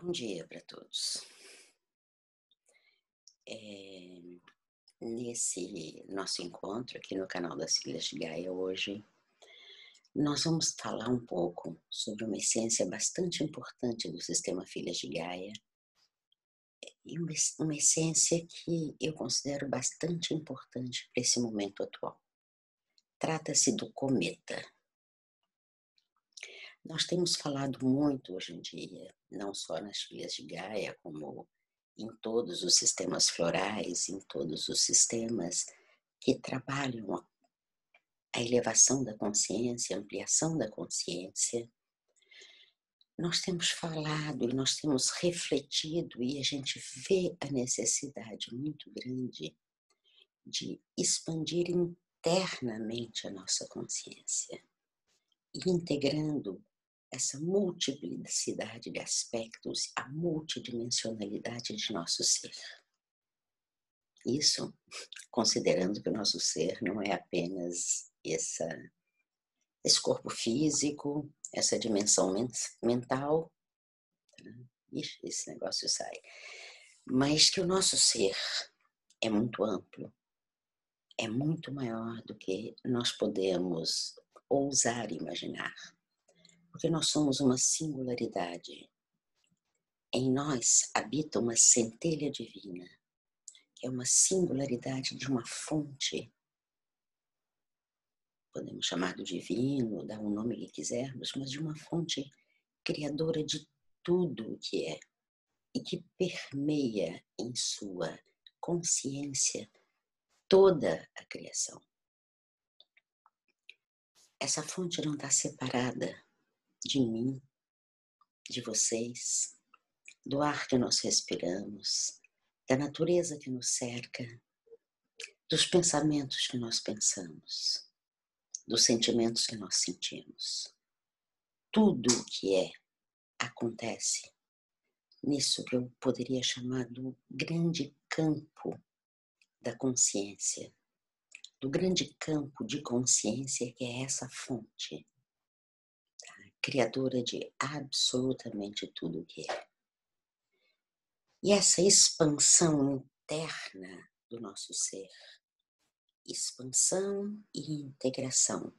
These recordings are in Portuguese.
Bom dia para todos. Nesse nosso encontro aqui no canal das Filhas de Gaia hoje, nós vamos falar um pouco sobre uma essência bastante importante do sistema Filhas de Gaia e uma essência que eu considero bastante importante para esse momento atual. Trata-se do cometa. Nós temos falado muito hoje em dia, não só nas Filhas de Gaia, como em todos os sistemas florais, em todos os sistemas que trabalham a elevação da consciência, a ampliação da consciência. Nós temos falado e nós temos refletido e a gente vê a necessidade muito grande de expandir internamente a nossa consciência, integrando essa multiplicidade de aspectos, a multidimensionalidade de nosso ser. Isso considerando que o nosso ser não é apenas esse corpo físico, essa dimensão mental, ixi, esse negócio sai, mas que o nosso ser é muito amplo, é muito maior do que nós podemos ousar imaginar, porque nós somos uma singularidade. Em nós habita uma centelha divina, que é uma singularidade de uma fonte. Podemos chamar do divino, dar o nome que quisermos, mas de uma fonte criadora de tudo o que é e que permeia em sua consciência toda a criação. Essa fonte não está separada de mim, de vocês, do ar que nós respiramos, da natureza que nos cerca, dos pensamentos que nós pensamos, dos sentimentos que nós sentimos. Tudo o que é acontece nisso que eu poderia chamar do grande campo da consciência, do grande campo de consciência que é essa fonte, tá? Criadora de absolutamente tudo o que é. E essa expansão interna do nosso ser, expansão e integração,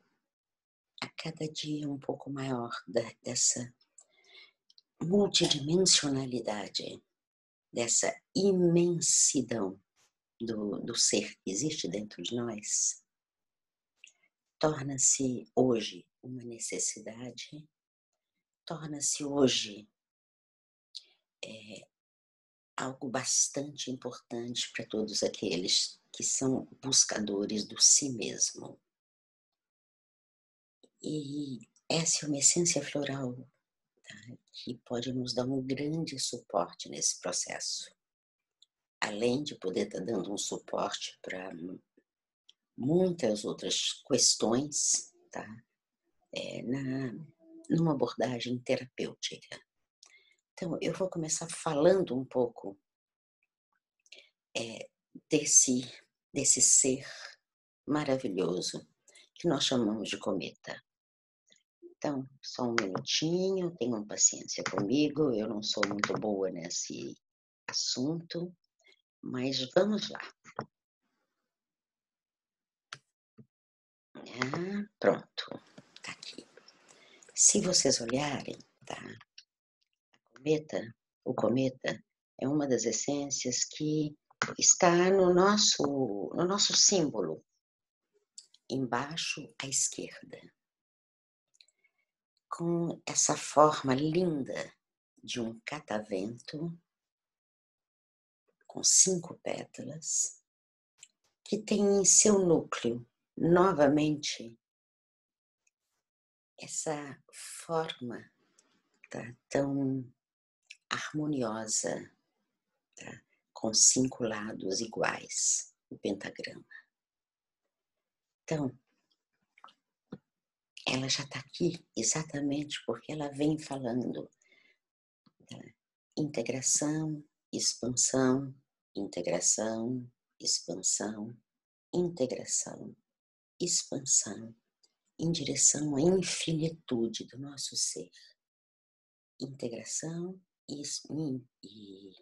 a cada dia um pouco maior dessa multidimensionalidade, dessa imensidão do ser que existe dentro de nós, torna-se hoje uma necessidade, torna-se hoje algo bastante importante para todos aqueles que são buscadores do si mesmo. E essa é uma essência floral, tá? Que pode nos dar um grande suporte nesse processo. Além de poder estar dando um suporte para muitas outras questões, tá? Numa abordagem terapêutica. Então, eu vou começar falando um pouco desse ser maravilhoso que nós chamamos de cometa. Então, só um minutinho, tenham paciência comigo, eu não sou muito boa nesse assunto, mas vamos lá. Pronto, tá aqui. Se vocês olharem, tá? O cometa é uma das essências que está no nosso símbolo, embaixo à esquerda, com essa forma linda de um catavento com 5 pétalas, que tem em seu núcleo, novamente, essa forma, tá, tão harmoniosa, tá, com 5 lados iguais, o pentagrama. Então, ela já está aqui exatamente porque ela vem falando da integração, expansão, integração, expansão, integração, expansão, em direção à infinitude do nosso ser. Integração, e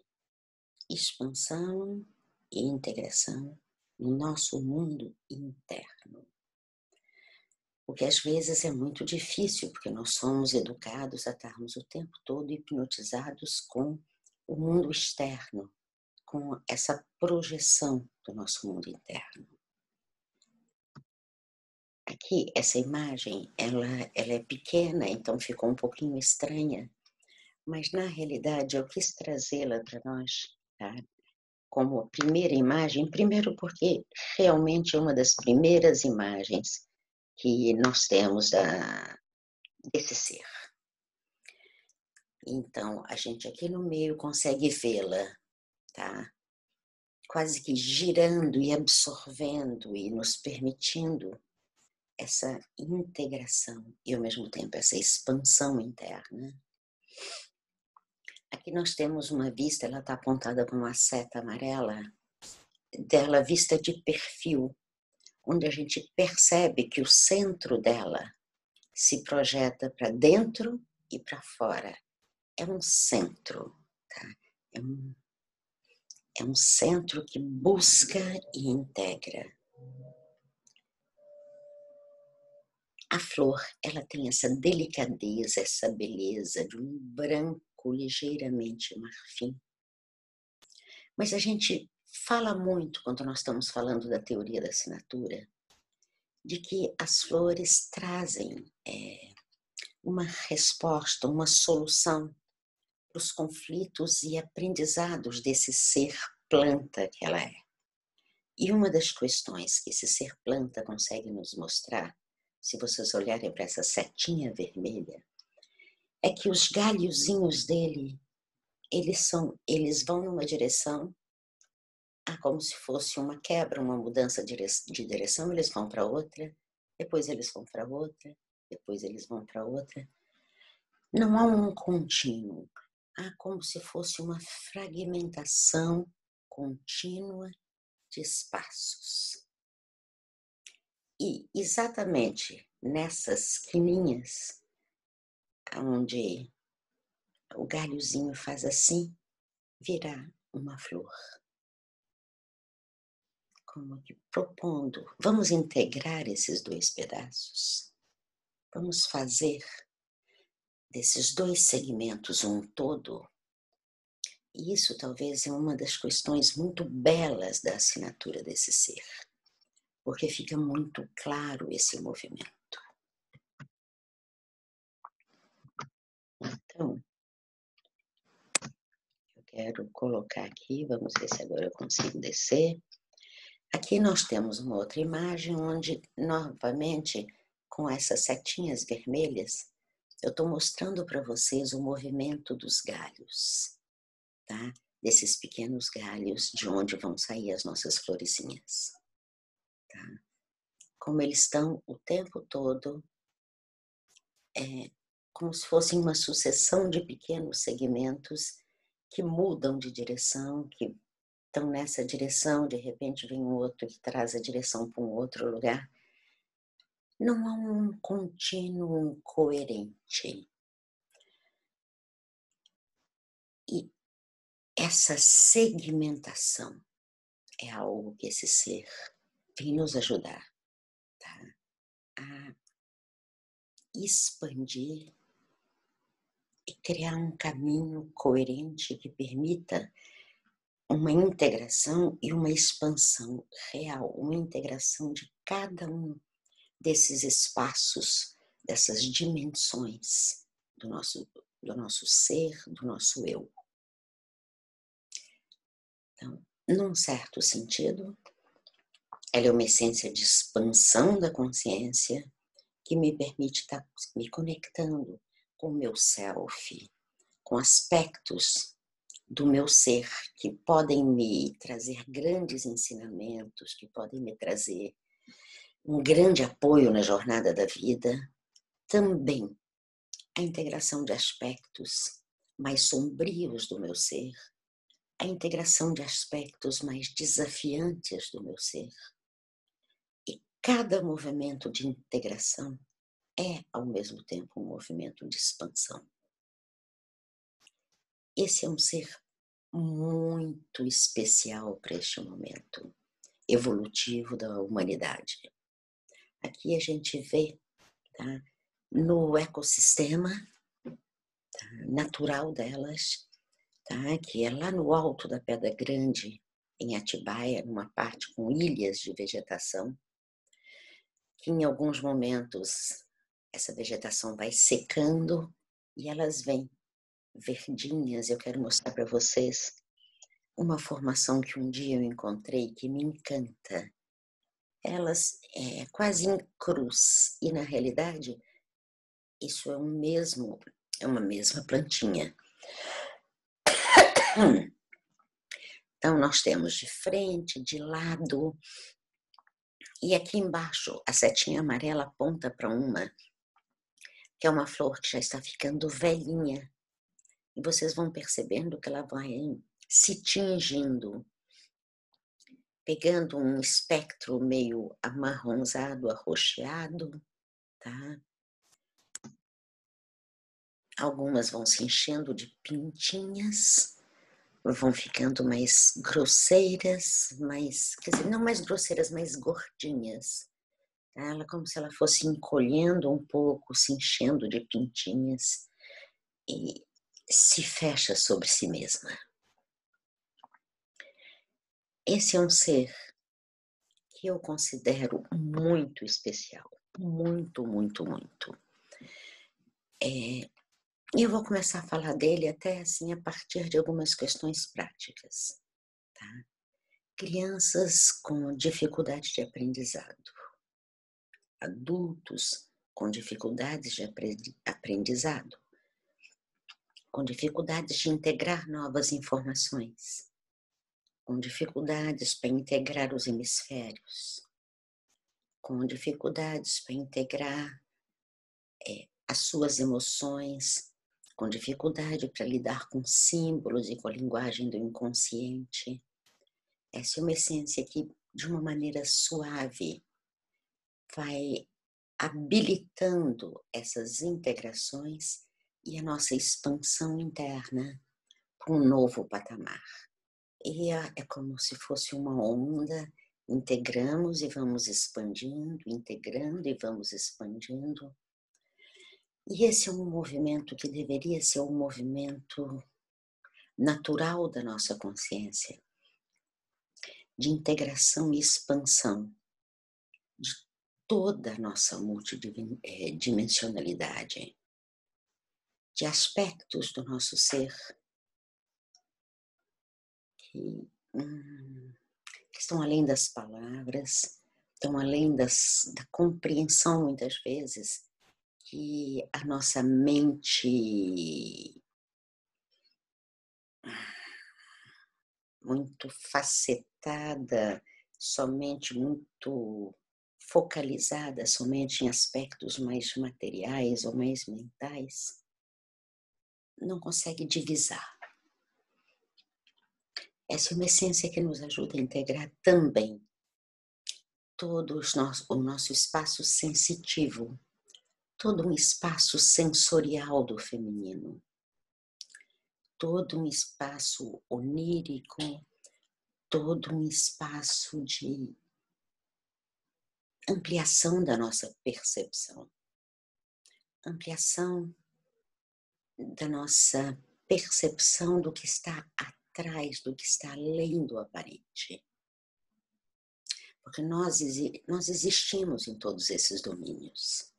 expansão e integração no nosso mundo interno. O que às vezes é muito difícil, porque nós somos educados a estarmos o tempo todo hipnotizados com o mundo externo, com essa projeção do nosso mundo interno. Aqui, essa imagem, ela é pequena, então ficou um pouquinho estranha, mas na realidade eu quis trazê-la para nós, tá? Como primeira imagem, primeiro porque realmente é uma das primeiras imagens que nós temos desse ser. Então, a gente aqui no meio consegue vê-la, tá? Quase que girando e absorvendo e nos permitindo essa integração e, ao mesmo tempo, essa expansão interna. Aqui nós temos uma vista, ela está apontada com uma seta amarela, dela vista de perfil, onde a gente percebe que o centro dela se projeta para dentro e para fora. É um centro, tá? É um centro que busca e integra. A flor, ela tem essa delicadeza, essa beleza de um branco ligeiramente marfim. Mas a gente fala muito, quando nós estamos falando da teoria da assinatura, de que as flores trazem uma resposta, uma solução para os conflitos e aprendizados desse ser planta que ela é. E uma das questões que esse ser planta consegue nos mostrar, se vocês olharem para essa setinha vermelha, é que os galhozinhos dele, eles vão numa direção, como se fosse uma quebra, uma mudança de direção, eles vão para outra, depois eles vão para outra, depois eles vão para outra. Não há um contínuo, há como se fosse uma fragmentação contínua de espaços. E exatamente nessas quininhas, onde o galhozinho faz assim, virá uma flor. Como que propondo, vamos integrar esses dois pedaços? Vamos fazer desses dois segmentos um todo? E isso talvez é uma das questões muito belas da assinatura desse ser, porque fica muito claro esse movimento. Então, eu quero colocar aqui, vamos ver se agora eu consigo descer. Aqui nós temos uma outra imagem onde, novamente, com essas setinhas vermelhas, eu estou mostrando para vocês o movimento dos galhos, tá? Desses pequenos galhos de onde vão sair as nossas florezinhas, tá? Como eles estão o tempo todo, como se fossem uma sucessão de pequenos segmentos que mudam de direção, que estão nessa direção, de repente vem um outro que traz a direção para um outro lugar. Não há um contínuo coerente. E essa segmentação é algo que esse ser vem nos ajudar, tá? A expandir e criar um caminho coerente que permita uma integração e uma expansão real, uma integração de cada um desses espaços, dessas dimensões do nosso ser, do nosso eu. Então, num certo sentido, ela é uma essência de expansão da consciência que me permite estar me conectando com o meu self, com aspectos do meu ser que podem me trazer grandes ensinamentos, que podem me trazer um grande apoio na jornada da vida. Também a integração de aspectos mais sombrios do meu ser, a integração de aspectos mais desafiantes do meu ser. E cada movimento de integração é, ao mesmo tempo, um movimento de expansão. esse é um ser muito especial para este momento evolutivo da humanidade. Aqui a gente vê, tá, no ecossistema, tá, natural delas, tá, que é lá no alto da Pedra Grande, em Atibaia, numa parte com ilhas de vegetação, que em alguns momentos essa vegetação vai secando e elas vêm verdinhas. Eu quero mostrar para vocês uma formação que um dia eu encontrei que me encanta. Elas quase em cruz e na realidade isso é uma mesma plantinha. Então nós temos de frente, de lado, e aqui embaixo a setinha amarela aponta para uma, que é uma flor que já está ficando velhinha. E vocês vão percebendo que ela vai se tingindo, pegando um espectro meio amarronzado, arroxeado, tá? Algumas vão se enchendo de pintinhas, vão ficando mais grosseiras, quer dizer, não mais grosseiras, mais gordinhas. Tá? Ela como se ela fosse encolhendo um pouco, se enchendo de pintinhas e se fecha sobre si mesma. Esse é um ser que eu considero muito especial, muito, muito, muito. E eu vou começar a falar dele até assim a partir de algumas questões práticas. Tá? Crianças com dificuldade de aprendizado, adultos com dificuldades de aprendizado, com dificuldades de integrar novas informações, com dificuldades para integrar os hemisférios, com dificuldades para integrar as suas emoções, com dificuldade para lidar com símbolos e com a linguagem do inconsciente. Essa é uma essência que, de uma maneira suave, vai habilitando essas integrações e a nossa expansão interna para um novo patamar. E é como se fosse uma onda, integramos e vamos expandindo, integrando e vamos expandindo. E esse é um movimento que deveria ser um movimento natural da nossa consciência, de integração e expansão de toda a nossa multidimensionalidade, de aspectos do nosso ser que estão além das palavras, estão além da compreensão, muitas vezes, que a nossa mente muito facetada, somente muito focalizada somente em aspectos mais materiais ou mais mentais, não consegue divisar. Essa é uma essência que nos ajuda a integrar também todo o nosso espaço sensitivo, todo um espaço sensorial do feminino, todo um espaço onírico, todo um espaço de ampliação da nossa percepção, ampliação da nossa percepção do que está atrás, do que está além do aparente. Porque nós existimos em todos esses domínios.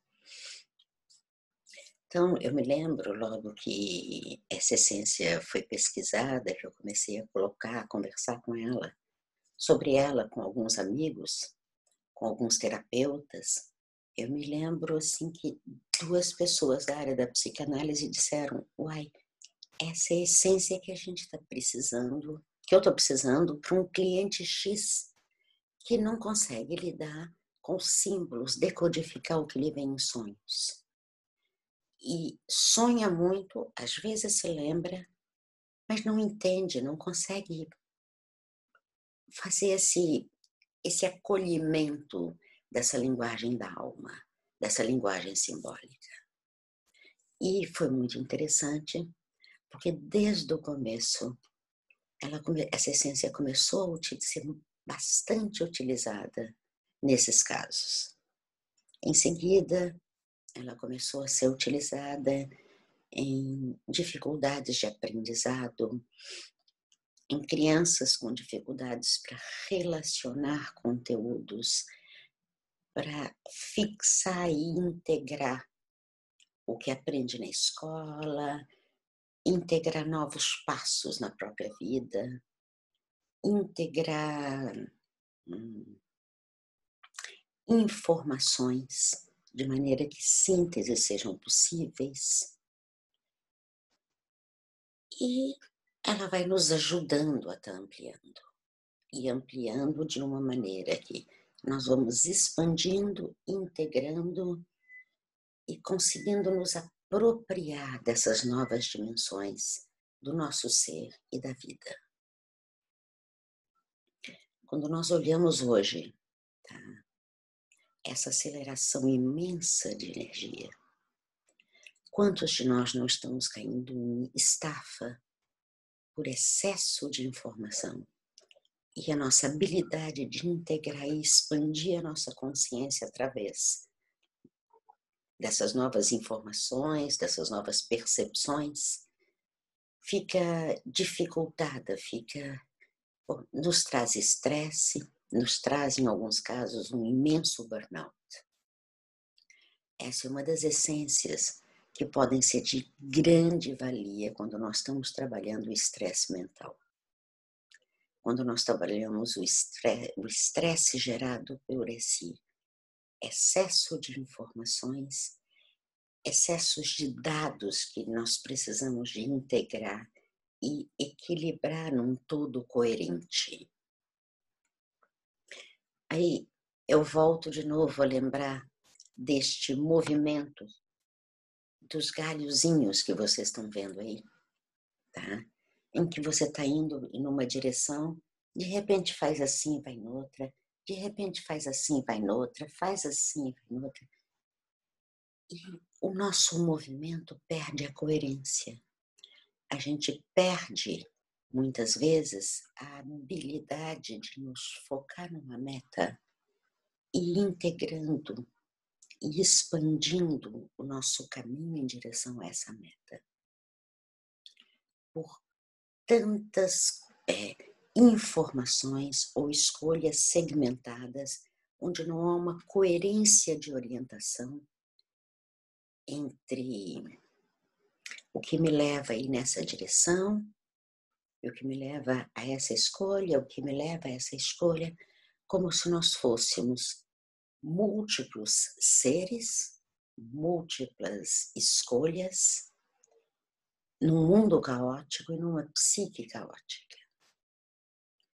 Então, eu me lembro logo que essa essência foi pesquisada, que eu comecei a conversar com ela, sobre ela com alguns amigos, com alguns terapeutas. Eu me lembro assim que 2 pessoas da área da psicanálise disseram: uai, essa é a essência que a gente está precisando, que eu estou precisando para um cliente X que não consegue lidar com símbolos, decodificar o que lhe vem em sonhos. E sonha muito, às vezes se lembra, mas não entende, não consegue fazer esse acolhimento dessa linguagem da alma, dessa linguagem simbólica. E foi muito interessante, Porque desde o começo, essa essência começou a ser bastante utilizada nesses casos. Em seguida, ela começou a ser utilizada em dificuldades de aprendizado, em crianças com dificuldades para relacionar conteúdos, para fixar e integrar o que aprende na escola, integrar novos passos na própria vida, integrar informações de maneira que sínteses sejam possíveis. E ela vai nos ajudando a estar ampliando. E ampliando de uma maneira que nós vamos expandindo, integrando e conseguindo nos apropriar dessas novas dimensões do nosso ser e da vida. Quando nós olhamos hoje, tá, essa aceleração imensa de energia, quantos de nós não estamos caindo em estafa por excesso de informação? E a nossa habilidade de integrar e expandir a nossa consciência através dessas novas informações, dessas novas percepções, fica dificultada, nos traz estresse, nos traz, em alguns casos, um imenso burnout. Essa é uma das essências que podem ser de grande valia quando nós estamos trabalhando o estresse mental. Quando nós trabalhamos o estresse gerado por esse excesso de informações, excessos de dados que nós precisamos de integrar e equilibrar num todo coerente. Aí eu volto de novo a lembrar deste movimento dos galhozinhos que vocês estão vendo aí, tá? Em que você está indo em uma direção, de repente faz assim, vai noutra, de repente faz assim, vai noutra, faz assim, vai noutra. E o nosso movimento perde a coerência. A gente perde, muitas vezes, a habilidade de nos focar numa meta e integrando e expandindo o nosso caminho em direção a essa meta. Por tantas informações ou escolhas segmentadas, onde não há uma coerência de orientação entre o que me leva a ir nessa direção, o que me leva a essa escolha, o que me leva a essa escolha, como se nós fôssemos múltiplos seres, múltiplas escolhas, num mundo caótico e numa psique caótica.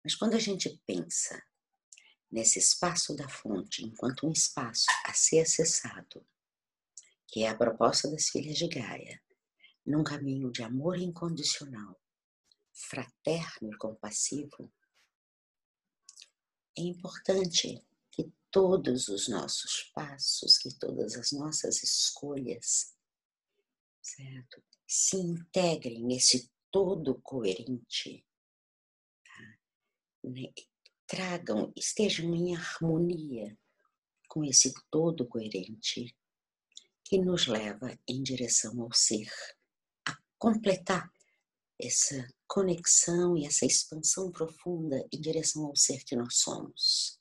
Mas quando a gente pensa nesse espaço da fonte enquanto um espaço a ser acessado, que é a proposta das filhas de Gaia, num caminho de amor incondicional, fraterno e compassivo, é importante que todos os nossos passos, que todas as nossas escolhas, certo, se integrem nesse todo coerente, tá? Estejam em harmonia com esse todo coerente que nos leva em direção ao ser, a completar essa conexão e essa expansão profunda em direção ao ser que nós somos.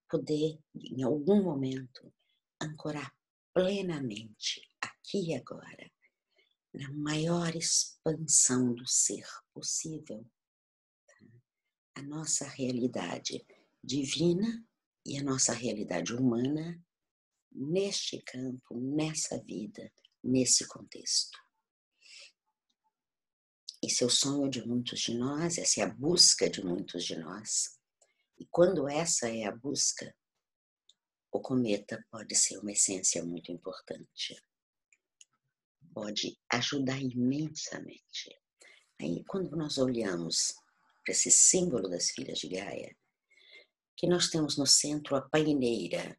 Poder, em algum momento, ancorar plenamente, aqui e agora, na maior expansão do ser possível, a nossa realidade divina e a nossa realidade humana neste campo, nessa vida, nesse contexto. Esse é o sonho de muitos de nós, essa é a busca de muitos de nós. E quando essa é a busca, o cometa pode ser uma essência muito importante. Pode ajudar imensamente. Aí, quando nós olhamos para esse símbolo das filhas de Gaia, que nós temos no centro a paineira,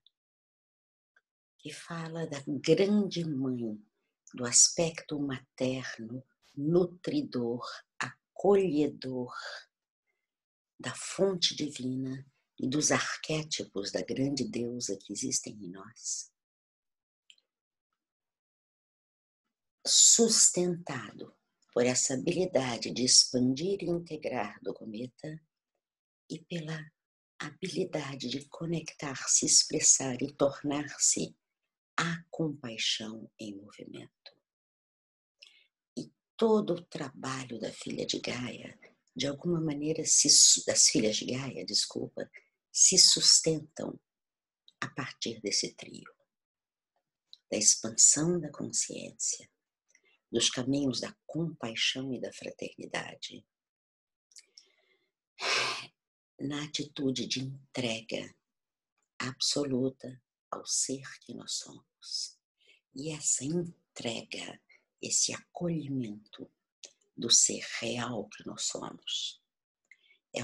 que fala da grande mãe, do aspecto materno nutridor, acolhedor da fonte divina e dos arquétipos da grande deusa que existem em nós, sustentado por essa habilidade de expandir e integrar do cometa e pela habilidade de conectar-se, expressar e tornar-se a compaixão em movimento. E todo o trabalho da filha de Gaia, de alguma maneira, das filhas de Gaia, desculpa, se sustentam a partir desse trio, da expansão da consciência, dos caminhos da compaixão e da fraternidade, na atitude de entrega absoluta ao ser que nós somos. E essa entrega, esse acolhimento do ser real que nós somos, é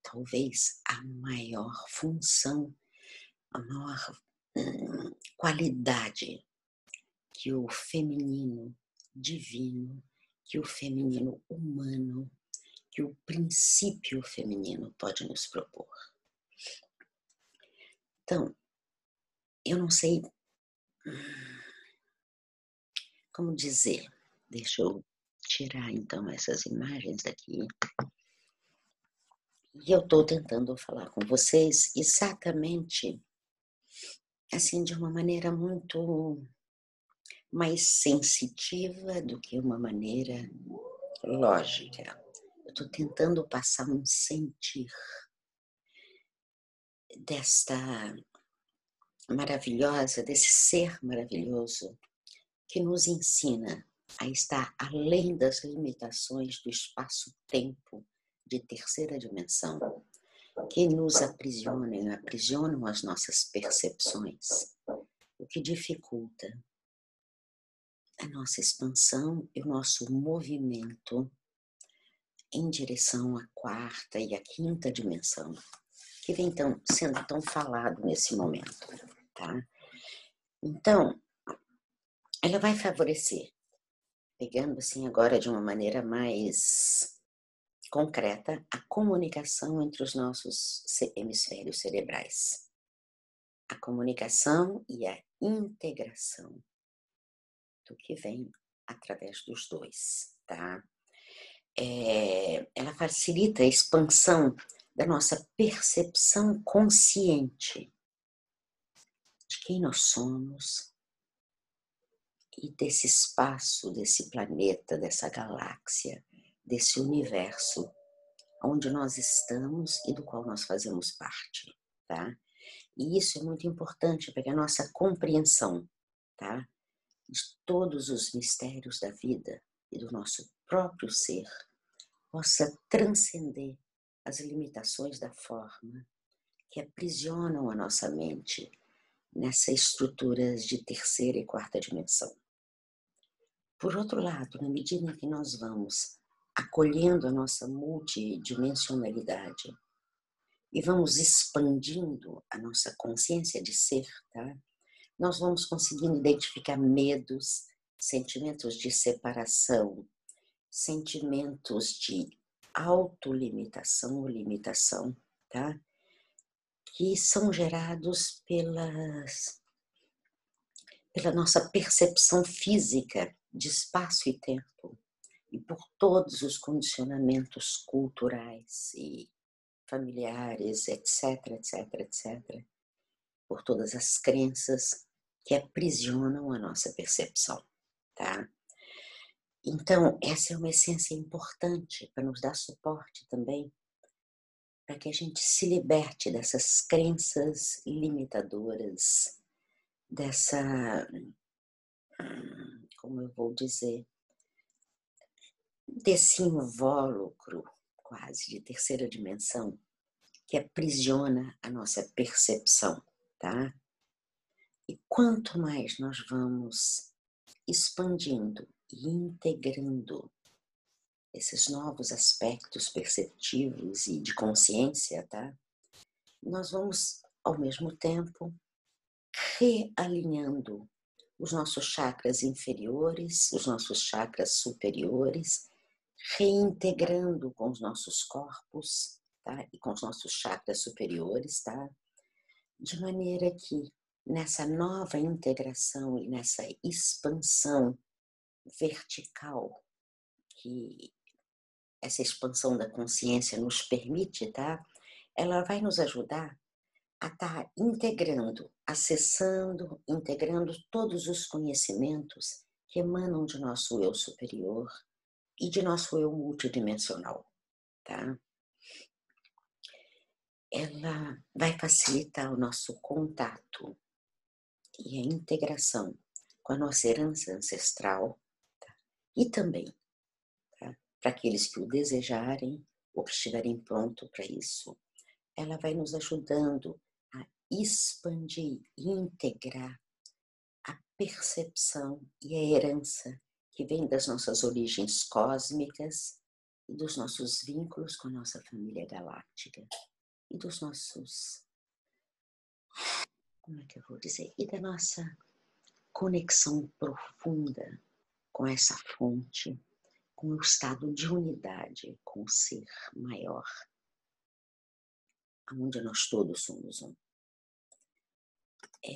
talvez a maior função, a maior qualidade que o feminino divino, que o feminino humano, que o princípio feminino pode nos propor. Então, eu não sei como dizer. Deixa eu tirar então essas imagens daqui. E eu estou tentando falar com vocês exatamente assim, de uma maneira muito mais sensitiva do que uma maneira lógica. Eu estou tentando passar um sentir desta maravilhosa, desse ser maravilhoso que nos ensina a estar além das limitações do espaço-tempo de terceira dimensão, que nos aprisionam as nossas percepções, o que dificulta a nossa expansão e o nosso movimento em direção à quarta e à quinta dimensão, que vem sendo tão falado nesse momento, tá? Então, ela vai favorecer, pegando assim agora de uma maneira mais concreta, a comunicação entre os nossos hemisférios cerebrais. A comunicação e a integração do que vem através dos dois, tá? Ela facilita a expansão da nossa percepção consciente de quem nós somos e desse espaço, desse planeta, dessa galáxia, desse universo onde nós estamos e do qual nós fazemos parte, tá? E isso é muito importante para a nossa compreensão, tá? De todos os mistérios da vida e do nosso próprio ser possa transcender as limitações da forma que aprisionam a nossa mente nessas estruturas de terceira e quarta dimensão. Por outro lado, na medida em que nós vamos acolhendo a nossa multidimensionalidade e vamos expandindo a nossa consciência de ser, tá? Nós vamos conseguindo identificar medos, sentimentos de separação, sentimentos de autolimitação ou limitação, tá? Que são gerados pela nossa percepção física de espaço e tempo e por todos os condicionamentos culturais e familiares, etc, etc, etc, por todas as crenças que aprisionam a nossa percepção, tá? Então, essa é uma essência importante para nos dar suporte também, para que a gente se liberte dessas crenças limitadoras, dessa, como eu vou dizer, desse invólucro quase de terceira dimensão que aprisiona a nossa percepção, tá? E quanto mais nós vamos expandindo e integrando esses novos aspectos perceptivos e de consciência, tá? Nós vamos, ao mesmo tempo, realinhando os nossos chakras inferiores, os nossos chakras superiores, reintegrando com os nossos corpos, tá? E com os nossos chakras superiores, tá? De maneira que nessa nova integração e nessa expansão vertical que essa expansão da consciência nos permite, tá? Ela vai nos ajudar a estar integrando, acessando, integrando todos os conhecimentos que emanam de nosso eu superior e de nosso eu multidimensional, tá? Ela vai facilitar o nosso contato e a integração com a nossa herança ancestral, tá? E também, tá? Para aqueles que o desejarem ou que estiverem prontos para isso, ela vai nos ajudando a expandir e integrar a percepção e a herança que vem das nossas origens cósmicas e dos nossos vínculos com a nossa família galáctica e dos nossos, como é que eu vou dizer, e da nossa conexão profunda com essa fonte, com o estado de unidade com o ser maior, onde nós todos somos um. É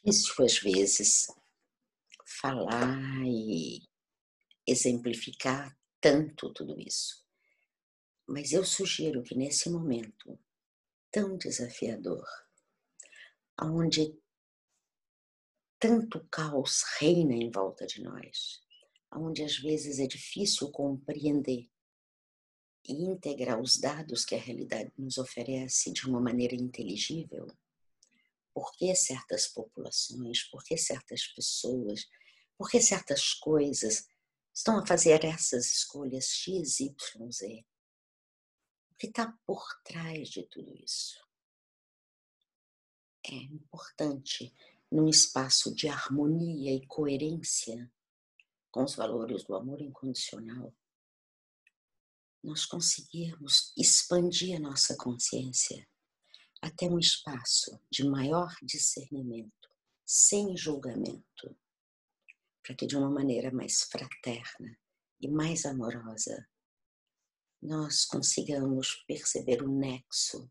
difícil, às vezes, falar e exemplificar tanto tudo isso. Mas eu sugiro que nesse momento tão desafiador, onde tanto caos reina em volta de nós, onde às vezes é difícil compreender e integrar os dados que a realidade nos oferece de uma maneira inteligível, por que certas populações, por que certas pessoas, por que certas coisas estão a fazer essas escolhas X, Y, Z. O que está por trás de tudo isso? É importante, num espaço de harmonia e coerência com os valores do amor incondicional, nós conseguirmos expandir a nossa consciência até um espaço de maior discernimento, sem julgamento, para que de uma maneira mais fraterna e mais amorosa nós consigamos perceber o nexo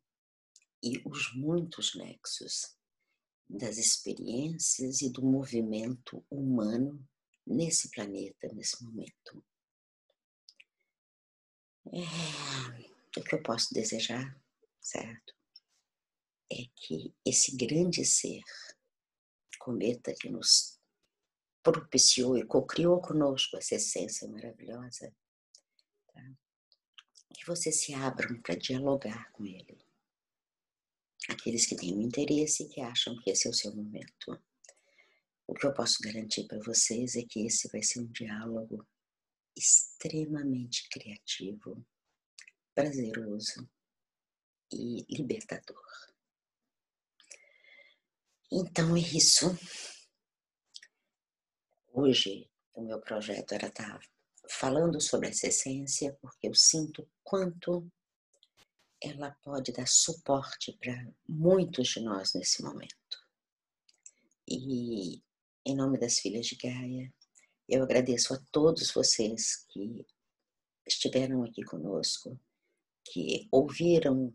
e os muitos nexos das experiências e do movimento humano nesse planeta, nesse momento. O que eu posso desejar, certo? É que esse grande ser, cometa que nos propiciou e co-criou conosco essa essência maravilhosa, tá? Que vocês se abram para dialogar com ele. Aqueles que têm um interesse e que acham que esse é o seu momento. O que eu posso garantir para vocês é que esse vai ser um diálogo extremamente criativo, prazeroso e libertador. Então é isso. Hoje o meu projeto era estar falando sobre essa essência, porque eu sinto quanto ela pode dar suporte para muitos de nós nesse momento. E em nome das Filhas de Gaia, eu agradeço a todos vocês que estiveram aqui conosco, que ouviram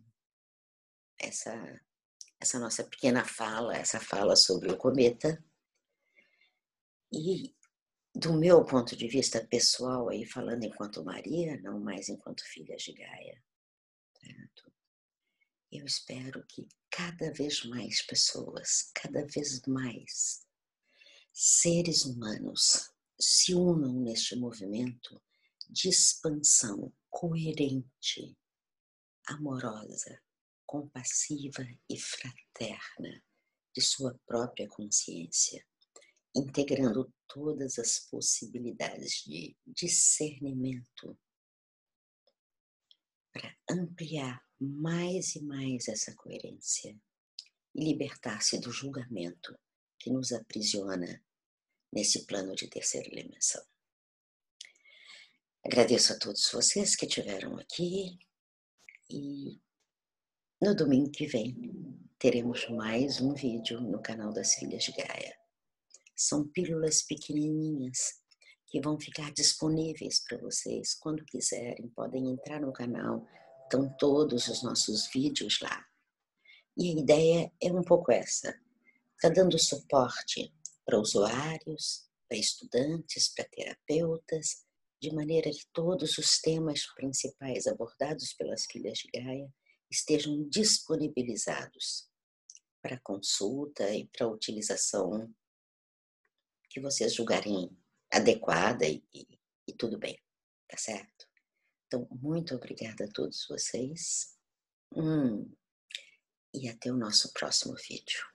essa nossa pequena fala, essa fala sobre o cometa. E do meu ponto de vista pessoal, aí falando enquanto Maria, não mais enquanto filha de Gaia, certo? Eu espero que cada vez mais pessoas, cada vez mais seres humanos se unam neste movimento de expansão coerente, amorosa, compassiva e fraterna de sua própria consciência, integrando todas as possibilidades de discernimento para ampliar mais e mais essa coerência e libertar-se do julgamento que nos aprisiona nesse plano de terceira dimensão. Agradeço a todos vocês que estiveram aqui e no domingo que vem teremos mais um vídeo no canal das Filhas de Gaia. São pílulas pequenininhas que vão ficar disponíveis para vocês quando quiserem. Podem entrar no canal, estão todos os nossos vídeos lá. E a ideia é um pouco essa: está dando suporte para usuários, para estudantes, para terapeutas, de maneira que todos os temas principais abordados pelas Filhas de Gaia estejam disponibilizados para consulta e para utilização que vocês julgarem adequada e tudo bem, tá certo? Então, muito obrigada a todos vocês e até o nosso próximo vídeo.